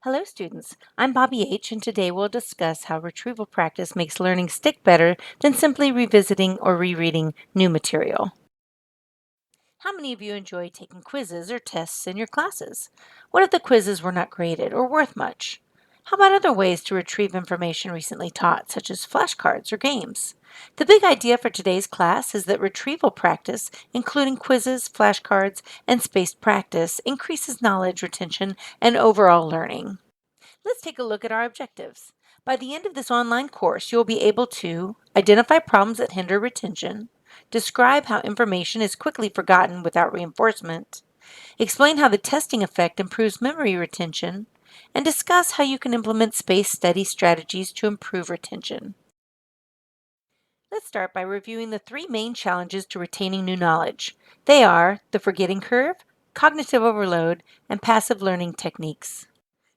Hello, students. I'm Bobby H., and today we'll discuss how retrieval practice makes learning stick better than simply revisiting or rereading new material. How many of you enjoy taking quizzes or tests in your classes? What if the quizzes were not graded or worth much? How about other ways to retrieve information recently taught, such as flashcards or games? The big idea for today's class is that retrieval practice, including quizzes, flashcards, and spaced practice, increases knowledge retention and overall learning. Let's take a look at our objectives. By the end of this online course, you'll be able to identify problems that hinder retention, describe how information is quickly forgotten without reinforcement, explain how the testing effect improves memory retention, and discuss how you can implement space study strategies to improve retention. Let's start by reviewing the three main challenges to retaining new knowledge. They are the forgetting curve, cognitive overload, and passive learning techniques.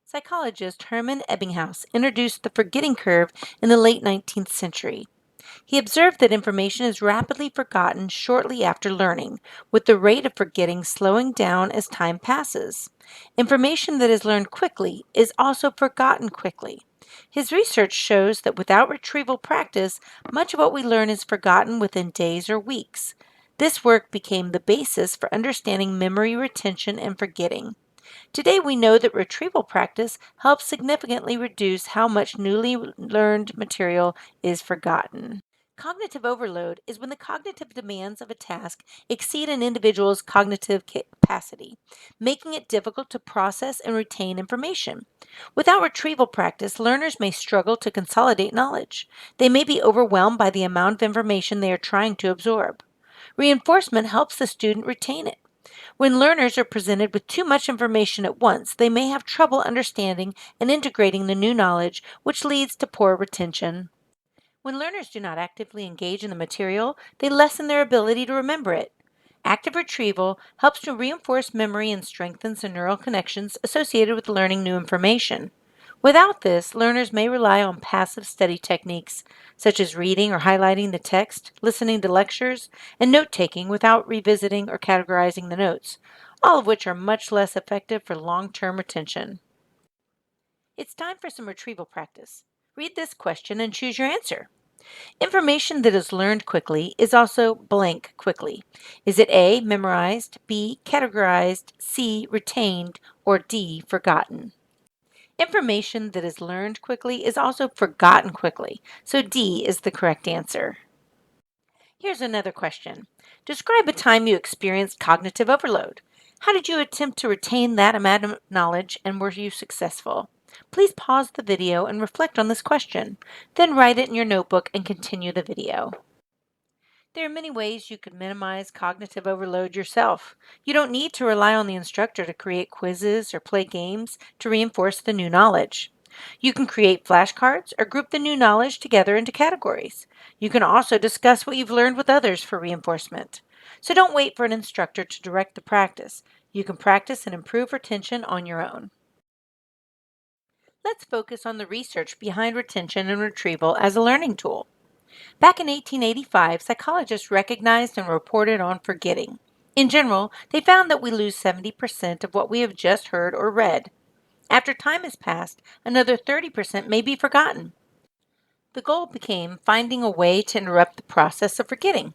Psychologist Hermann Ebbinghaus introduced the forgetting curve in the late 19th century. He observed that information is rapidly forgotten shortly after learning, with the rate of forgetting slowing down as time passes. Information that is learned quickly is also forgotten quickly. His research shows that without retrieval practice, much of what we learn is forgotten within days or weeks. This work became the basis for understanding memory retention and forgetting. Today, we know that retrieval practice helps significantly reduce how much newly learned material is forgotten. Cognitive overload is when the cognitive demands of a task exceed an individual's cognitive capacity, making it difficult to process and retain information. Without retrieval practice, learners may struggle to consolidate knowledge. They may be overwhelmed by the amount of information they are trying to absorb. Reinforcement helps the student retain it. When learners are presented with too much information at once, they may have trouble understanding and integrating the new knowledge, which leads to poor retention. When learners do not actively engage in the material, they lessen their ability to remember it. Active retrieval helps to reinforce memory and strengthens the neural connections associated with learning new information. Without this, learners may rely on passive study techniques, such as reading or highlighting the text, listening to lectures, and note taking without revisiting or categorizing the notes, all of which are much less effective for long term retention. It's time for some retrieval practice. Read this question and choose your answer. Information that is learned quickly is also blank quickly. Is it A, memorized, B, categorized, C, retained, or D, forgotten? Information that is learned quickly is also forgotten quickly, so D is the correct answer. Here's another question. Describe a time you experienced cognitive overload. How did you attempt to retain that amount of knowledge and were you successful? Please pause the video and reflect on this question. Then write it in your notebook and continue the video. There are many ways you could minimize cognitive overload yourself. You don't need to rely on the instructor to create quizzes or play games to reinforce the new knowledge. You can create flashcards or group the new knowledge together into categories. You can also discuss what you've learned with others for reinforcement. So don't wait for an instructor to direct the practice. You can practice and improve retention on your own. Let's focus on the research behind retention and retrieval as a learning tool. Back in 1885, psychologists recognized and reported on forgetting. In general, they found that we lose 70% of what we have just heard or read. After time has passed, another 30% may be forgotten. The goal became finding a way to interrupt the process of forgetting.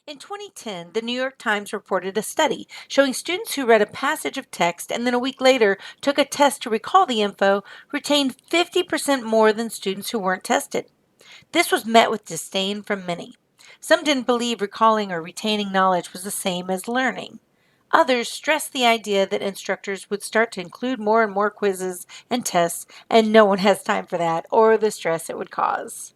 In 2010, the New York Times reported a study showing students who read a passage of text and then a week later took a test to recall the info retained 50% more than students who weren't tested. This was met with disdain from many. Some didn't believe recalling or retaining knowledge was the same as learning. Others stressed the idea that instructors would start to include more and more quizzes and tests, and no one has time for that or the stress it would cause.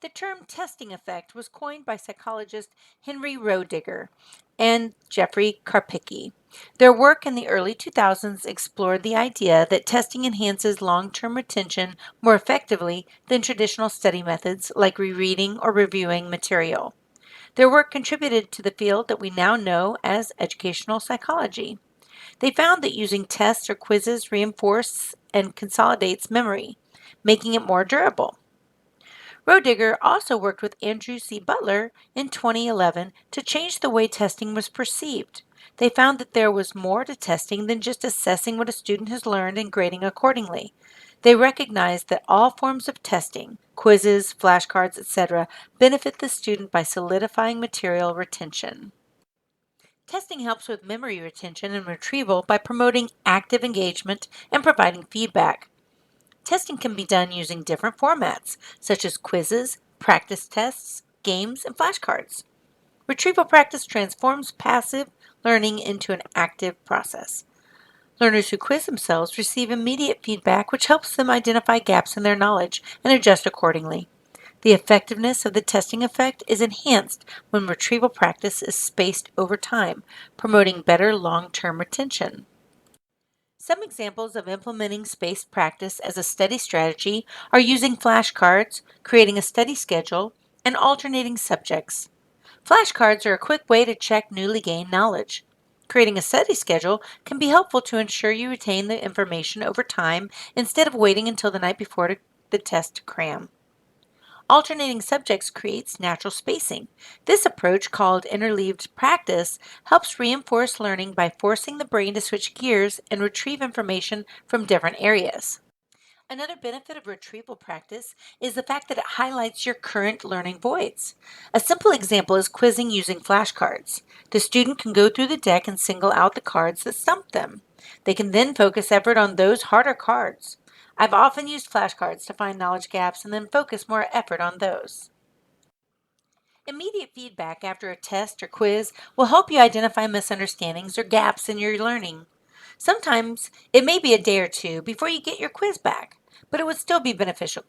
The term testing effect was coined by psychologist Henry Roediger and Jeffrey Karpicki. Their work in the early 2000s explored the idea that testing enhances long-term retention more effectively than traditional study methods like rereading or reviewing material. Their work contributed to the field that we now know as educational psychology. They found that using tests or quizzes reinforces and consolidates memory, making it more durable. Roediger also worked with Andrew C. Butler in 2011 to change the way testing was perceived. They found that there was more to testing than just assessing what a student has learned and grading accordingly. They recognized that all forms of testing, quizzes, flashcards, etc., benefit the student by solidifying material retention. Testing helps with memory retention and retrieval by promoting active engagement and providing feedback. Testing can be done using different formats, such as quizzes, practice tests, games, and flashcards. Retrieval practice transforms passive learning into an active process. Learners who quiz themselves receive immediate feedback, which helps them identify gaps in their knowledge and adjust accordingly. The effectiveness of the testing effect is enhanced when retrieval practice is spaced over time, promoting better long-term retention. Some examples of implementing spaced practice as a study strategy are using flashcards, creating a study schedule, and alternating subjects. Flashcards are a quick way to check newly gained knowledge. Creating a study schedule can be helpful to ensure you retain the information over time instead of waiting until the night before the test to cram. Alternating subjects creates natural spacing. This approach, called interleaved practice, helps reinforce learning by forcing the brain to switch gears and retrieve information from different areas. Another benefit of retrieval practice is the fact that it highlights your current learning voids. A simple example is quizzing using flashcards. The student can go through the deck and single out the cards that stump them. They can then focus effort on those harder cards. I've often used flashcards to find knowledge gaps and then focus more effort on those. Immediate feedback after a test or quiz will help you identify misunderstandings or gaps in your learning. Sometimes it may be a day or two before you get your quiz back, but it would still be beneficial.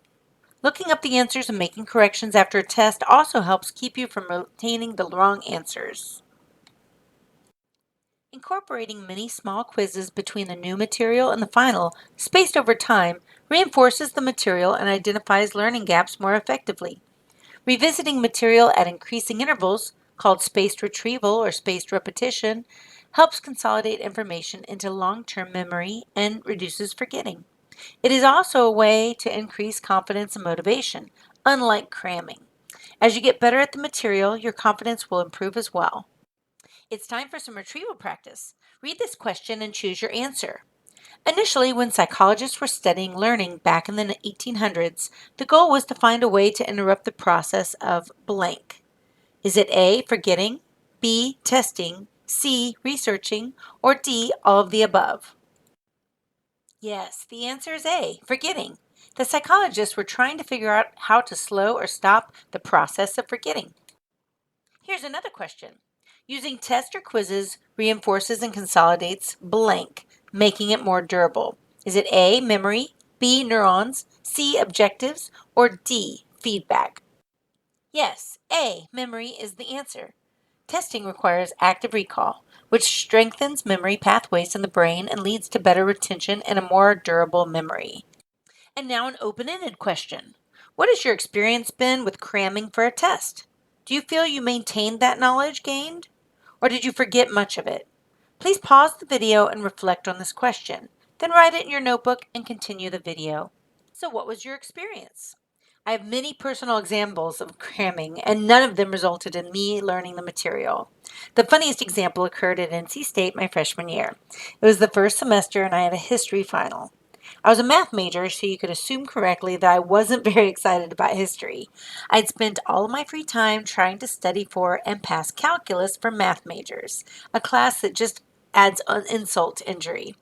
Looking up the answers and making corrections after a test also helps keep you from retaining the wrong answers. Incorporating many small quizzes between the new material and the final, spaced over time, reinforces the material and identifies learning gaps more effectively. Revisiting material at increasing intervals, called spaced retrieval or spaced repetition, helps consolidate information into long-term memory and reduces forgetting. It is also a way to increase confidence and motivation, unlike cramming. As you get better at the material, your confidence will improve as well. It's time for some retrieval practice. Read this question and choose your answer. Initially, when psychologists were studying learning back in the 1800s, the goal was to find a way to interrupt the process of blank. Is it A, forgetting, B, testing, C, researching, or D, all of the above? Yes, the answer is A, forgetting. The psychologists were trying to figure out how to slow or stop the process of forgetting. Here's another question. Using tests or quizzes reinforces and consolidates blank, making it more durable. Is it A, memory, B, neurons, C, objectives, or D, feedback? Yes, A, memory is the answer. Testing requires active recall, which strengthens memory pathways in the brain and leads to better retention and a more durable memory. And now an open-ended question. What has your experience been with cramming for a test? Do you feel you maintained that knowledge gained? Or did you forget much of it? Please pause the video and reflect on this question. Then write it in your notebook and continue the video. So what was your experience? I have many personal examples of cramming, and none of them resulted in me learning the material. The funniest example occurred at NC State my freshman year. It was the first semester, and I had a history final. I was a math major, so you could assume correctly that I wasn't very excited about history. I'd spent all of my free time trying to study for and pass calculus for math majors, a class that just adds an insult to injury.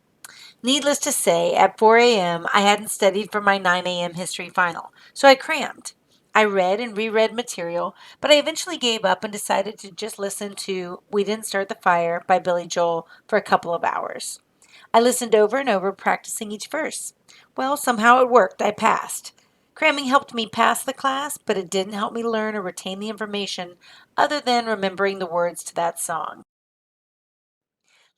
Needless to say, at 4 a.m., I hadn't studied for my 9 a.m. history final, so I crammed. I read and reread material, but I eventually gave up and decided to just listen to We Didn't Start the Fire by Billy Joel for a couple of hours. I listened over and over, practicing each verse. Well, somehow it worked. I passed. Cramming helped me pass the class, but it didn't help me learn or retain the information other than remembering the words to that song.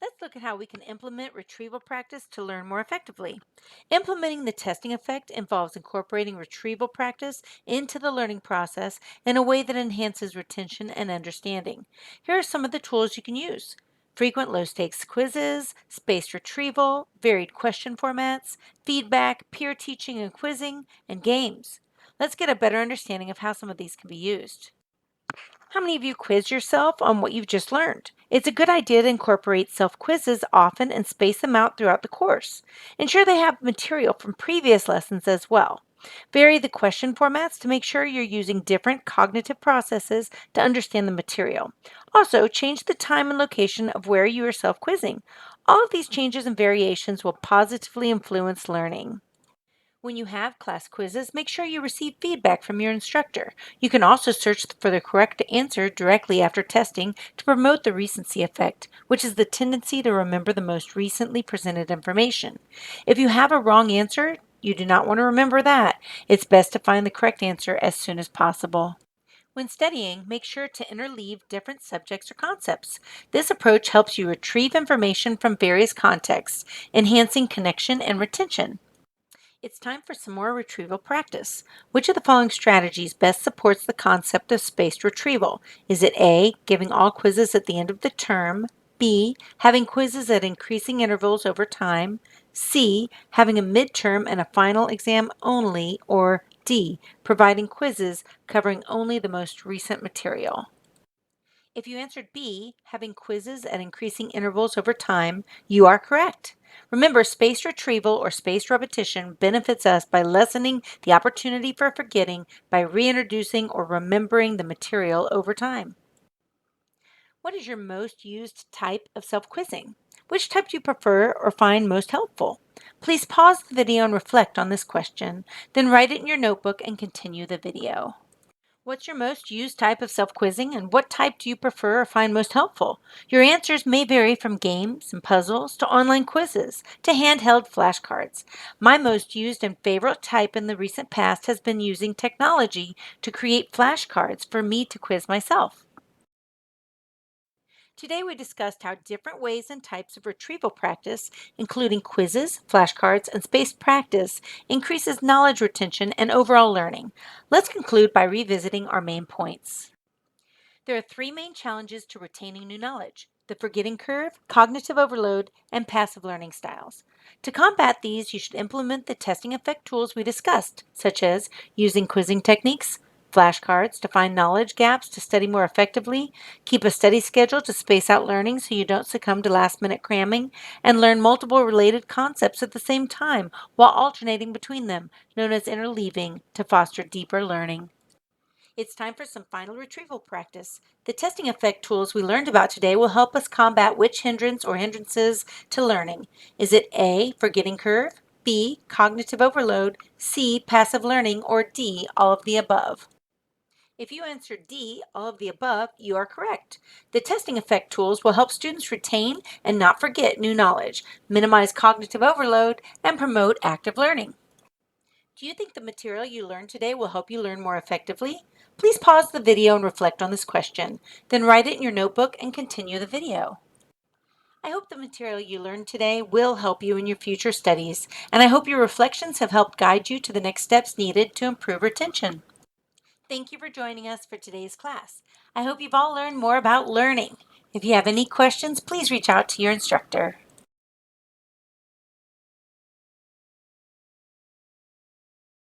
Let's look at how we can implement retrieval practice to learn more effectively. Implementing the testing effect involves incorporating retrieval practice into the learning process in a way that enhances retention and understanding. Here are some of the tools you can use: frequent low stakes quizzes, spaced retrieval, varied question formats, feedback, peer teaching and quizzing, and games. Let's get a better understanding of how some of these can be used. How many of you quiz yourself on what you've just learned? It's a good idea to incorporate self quizzes often and space them out throughout the course. Ensure they have material from previous lessons as well. Vary the question formats to make sure you're using different cognitive processes to understand the material. Also, change the time and location of where you are self quizzing. All of these changes and variations will positively influence learning. When you have class quizzes, make sure you receive feedback from your instructor. You can also search for the correct answer directly after testing to promote the recency effect, which is the tendency to remember the most recently presented information. If you have a wrong answer, you do not want to remember that. It's best to find the correct answer as soon as possible. When studying, make sure to interleave different subjects or concepts. This approach helps you retrieve information from various contexts, enhancing connection and retention. It's time for some more retrieval practice. Which of the following strategies best supports the concept of spaced retrieval? Is it A, giving all quizzes at the end of the term, B, having quizzes at increasing intervals over time, C, having a midterm and a final exam only, or D, providing quizzes covering only the most recent material? If you answered B, having quizzes at increasing intervals over time, you are correct. Remember, spaced retrieval or spaced repetition benefits us by lessening the opportunity for forgetting by reintroducing or remembering the material over time. What is your most used type of self quizzing? Which type do you prefer or find most helpful? Please pause the video and reflect on this question, then write it in your notebook and continue the video. What's your most used type of self quizzing, and what type do you prefer or find most helpful? Your answers may vary from games and puzzles to online quizzes to handheld flashcards. My most used and favorite type in the recent past has been using technology to create flashcards for me to quiz myself. Today we discussed how different ways and types of retrieval practice, including quizzes, flashcards, and spaced practice, increases knowledge retention and overall learning. Let's conclude by revisiting our main points. There are three main challenges to retaining new knowledge: the forgetting curve, cognitive overload, and passive learning styles. To combat these, you should implement the testing effect tools we discussed, such as using quizzing techniques, flashcards to find knowledge gaps to study more effectively, keep a study schedule to space out learning so you don't succumb to last minute cramming, and learn multiple related concepts at the same time while alternating between them, known as interleaving, to foster deeper learning. It's time for some final retrieval practice. The testing effect tools we learned about today will help us combat which hindrance or hindrances to learning. Is it A, forgetting curve, B, cognitive overload, C, passive learning, or D, all of the above? If you answered D, all of the above, you are correct. The testing effect tools will help students retain and not forget new knowledge, minimize cognitive overload, and promote active learning. Do you think the material you learned today will help you learn more effectively? Please pause the video and reflect on this question. Then write it in your notebook and continue the video. I hope the material you learned today will help you in your future studies, and I hope your reflections have helped guide you to the next steps needed to improve retention. Thank you for joining us for today's class. I hope you've all learned more about learning. If you have any questions, please reach out to your instructor.